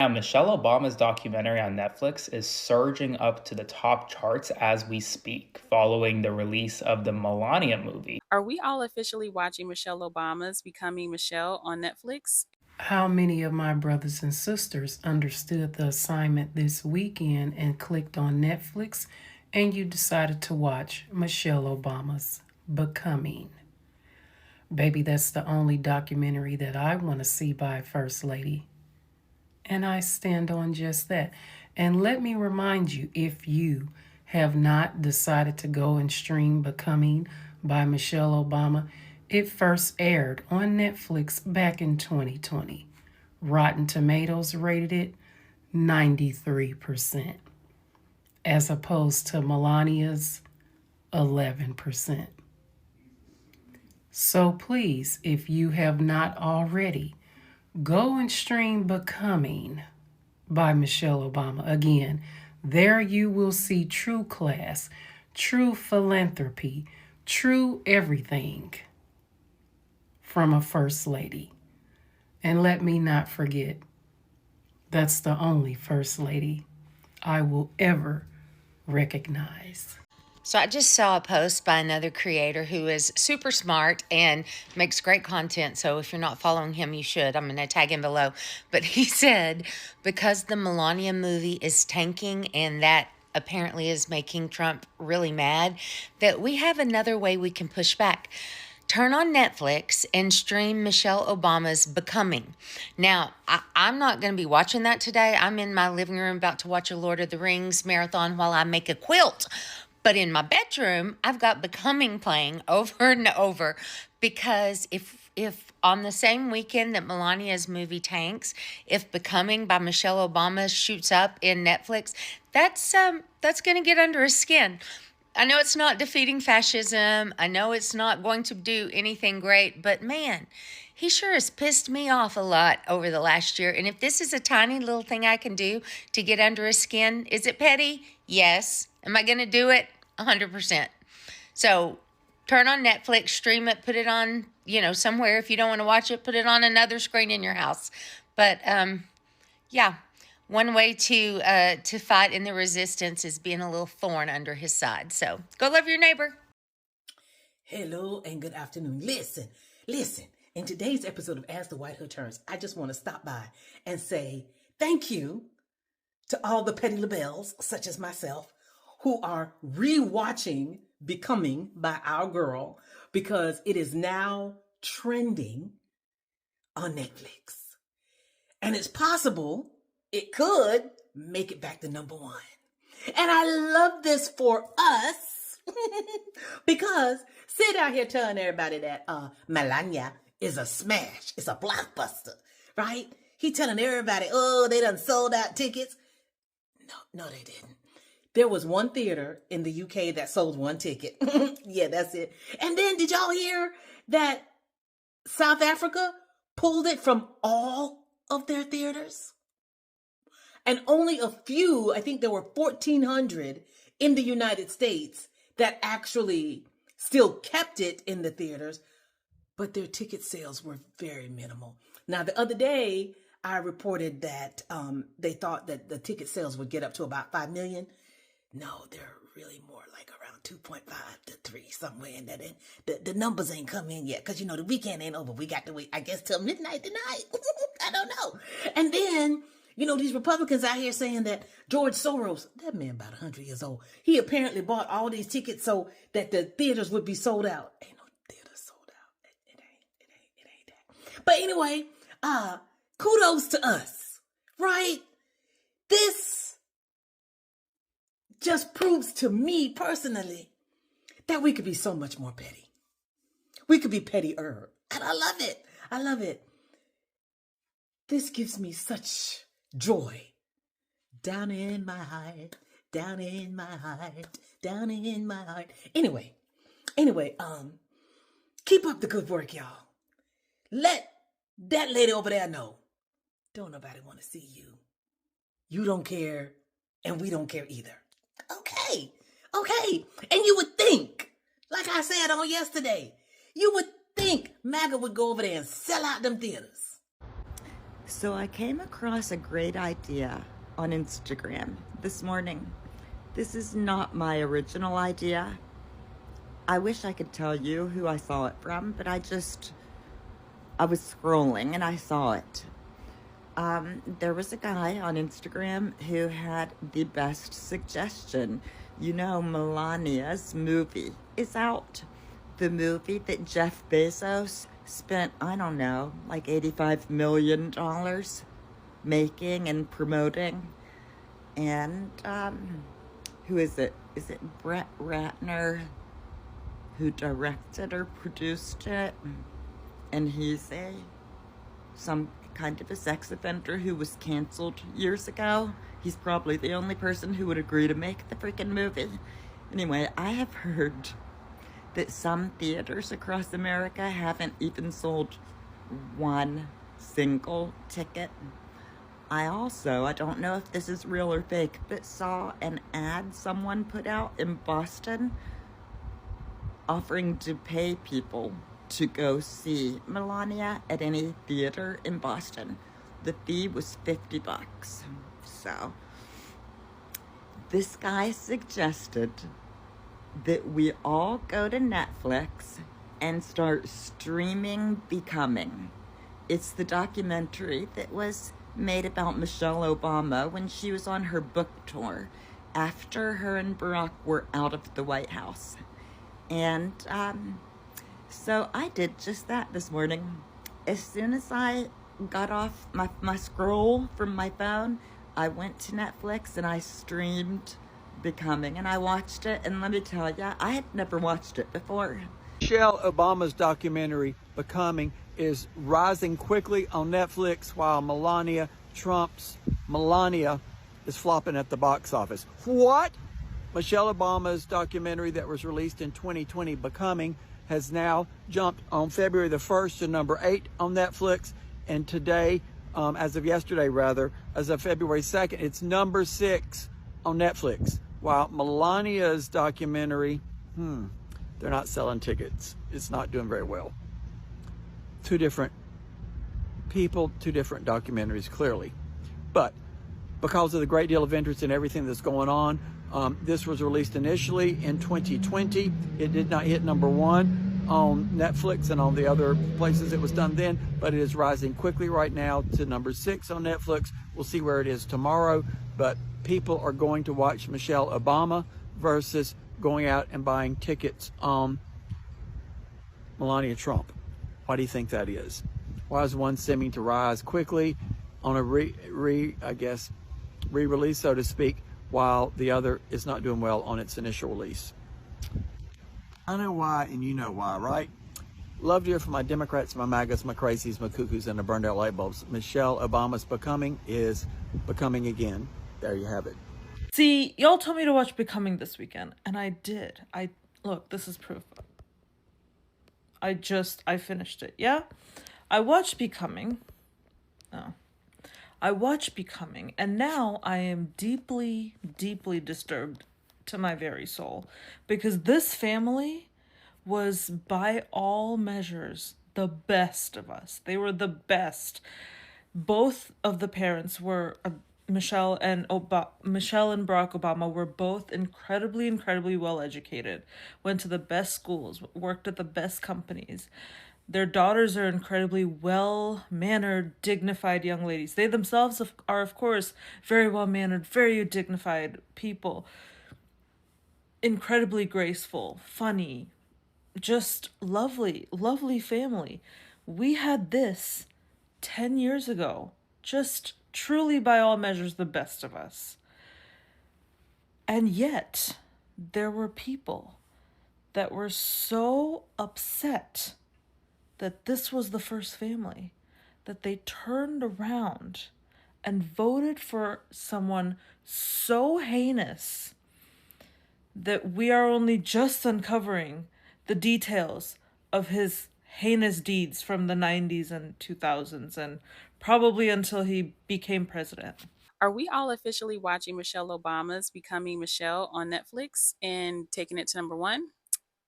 Yeah, Michelle Obama's documentary on Netflix is surging up to the top charts as we speak, following the release of the Melania movie. Are we all officially watching Michelle Obama's Becoming Michelle on Netflix? How many of my brothers and sisters understood the assignment this weekend and clicked on Netflix and you decided to watch Michelle Obama's Becoming? Baby, that's the only documentary that I want to see by First Lady. And I stand on just that. And let me remind you, if you have not decided to go and stream Becoming by Michelle Obama, it first aired on Netflix back in 2020. Rotten Tomatoes rated it 93%, as opposed to Melania's 11%. So please, if you have not already, go and stream Becoming by Michelle Obama. Again, there you will see true class, true philanthropy, true everything from a First Lady. And let me not forget, that's the only First Lady I will ever recognize. So I just saw a post by another creator who is super smart and makes great content. So if you're not following him, you should. I'm going to tag him below. But he said, because the Melania movie is tanking and that apparently is making Trump really mad, that we have another way we can push back. Turn on Netflix and stream Michelle Obama's Becoming. Now, I'm not going to be watching that today. I'm in my living room about to watch a Lord of the Rings marathon while I make a quilt. But in my bedroom, I've got Becoming playing over and over, because if on the same weekend that Melania's movie tanks, if Becoming by Michelle Obama shoots up in Netflix, that's going to get under his skin. I know it's not defeating fascism. I know it's not going to do anything great, but man, he sure has pissed me off a lot over the last year. And if this is a tiny little thing I can do to get under his skin, is it petty? Yes. Am I going to do it? 100%. So turn on Netflix, stream it, put it on, somewhere. If you don't want to watch it, put it on another screen in your house. But yeah. One way to fight in the resistance is being a little thorn under his side. So go love your neighbor. Hello and good afternoon. Listen. In today's episode of As the White Hood Turns, I just want to stop by and say thank you to all the petty labels, such as myself, who are rewatching Becoming by our girl, because it is now trending on Netflix. And it's possible it could make it back to number one. And I love this for us because sit out here telling everybody that Melania is a smash. It's a blockbuster, right? He telling everybody, oh, they done sold out tickets. No, they didn't. There was one theater in the UK that sold one ticket. Yeah, that's it. And then did y'all hear that South Africa pulled it from all of their theaters? And only a few, I think there were 1,400 in the United States that actually still kept it in the theaters, but their ticket sales were very minimal. Now, the other day, I reported that they thought that the ticket sales would get up to about 5 million. No, they're really more like around 2.5 to 3, somewhere in that. The numbers ain't come in yet, because, the weekend ain't over. We got to wait, I guess, till midnight tonight. I don't know. And then, these Republicans out here saying that George Soros, that man about 100 years old, he apparently bought all these tickets so that the theaters would be sold out. Ain't no theater sold out. It ain't that. But anyway, kudos to us, right? This just proves to me personally that we could be so much more petty. We could be pettier. And I love it. I love it. This gives me such joy. Down in my heart, down in my heart, down in my heart. Anyway, keep up the good work, y'all. Let that lady over there know. Don't nobody want to see you. You don't care, and we don't care either. Okay. And you would think, like I said on yesterday, you would think MAGA would go over there and sell out them theaters. So I came across a great idea on Instagram this morning. This is not my original idea. I wish I could tell you who I saw it from, but I was scrolling and I saw it. There was a guy on Instagram who had the best suggestion. You know, Melania's movie is out. The movie that Jeff Bezos spent, I don't know, like $85 million making and promoting. And who is it? Is it Brett Ratner who directed or produced it? And he's some kind of a sex offender who was canceled years ago. He's probably the only person who would agree to make the freaking movie. Anyway, I have heard that some theaters across America haven't even sold one single ticket. I don't know if this is real or fake, but saw an ad someone put out in Boston offering to pay people to go see Melania at any theater in Boston. The fee was $50. So this guy suggested that we all go to Netflix and start streaming Becoming. It's the documentary that was made about Michelle Obama when she was on her book tour after her and Barack were out of the White House. And so I did just that this morning. As soon as I got off my scroll from my phone, I went to Netflix and I streamed Becoming, and I watched it, and let me tell you, I had never watched it before. Michelle Obama's documentary, Becoming, is rising quickly on Netflix while Melania is flopping at the box office. What? Michelle Obama's documentary that was released in 2020, Becoming, has now jumped on February the 1st to number 8 on Netflix. And today, as of February 2nd, it's number 6 on Netflix. While Melania's documentary, they're not selling tickets. It's not doing very well. Two different people, two different documentaries, clearly. But because of the great deal of interest in everything that's going on, this was released initially in 2020. It did not hit number 1 on Netflix and on the other places it was done then, but it is rising quickly right now to number 6 on Netflix. We'll see where it is tomorrow, but people are going to watch Michelle Obama versus going out and buying tickets on Melania Trump. Why do you think that is? Why is one seeming to rise quickly on a re-release, so to speak, while the other is not doing well on its initial release? I know why, and you know why, right? Love to hear from my Democrats, my MAGAs, my crazies, my cuckoos, and the burned out light bulbs. Michelle Obama's Becoming is becoming again. There you have it. See, y'all told me to watch Becoming this weekend, and I did. Look, this is proof. I finished it, yeah? I watched Becoming, and now I am deeply, deeply disturbed to my very soul, because this family was, by all measures, the best of us. They were the best. Both of the parents were... Michelle and Barack Obama were both incredibly, incredibly well educated, went to the best schools, worked at the best companies. Their daughters are incredibly well-mannered, dignified young ladies. They themselves are, of course, very well-mannered, very dignified people. Incredibly graceful, funny, just lovely, lovely family. We had this 10 years ago, just truly by all measures the best of us. And yet there were people that were so upset that this was the first family that they turned around and voted for someone so heinous that we are only just uncovering the details of his heinous deeds from the 90s and 2000s, and probably until he became president. Are we all officially watching Michelle Obama's Becoming Michelle on Netflix and taking it to number 1?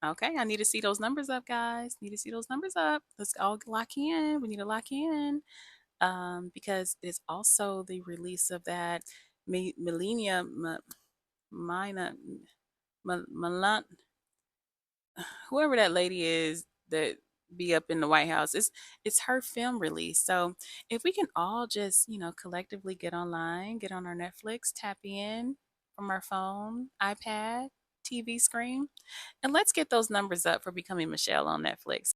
Okay, I need to see those numbers up, guys. Need to see those numbers up. Let's all lock in. We need to lock in. because it's also the release of that Melania, Mina, Milan, whoever that lady is that be up in the White House. It's her film release. So if we can all just, collectively get online, get on our Netflix, tap in from our phone, iPad, TV screen, and let's get those numbers up for Becoming Michelle on Netflix.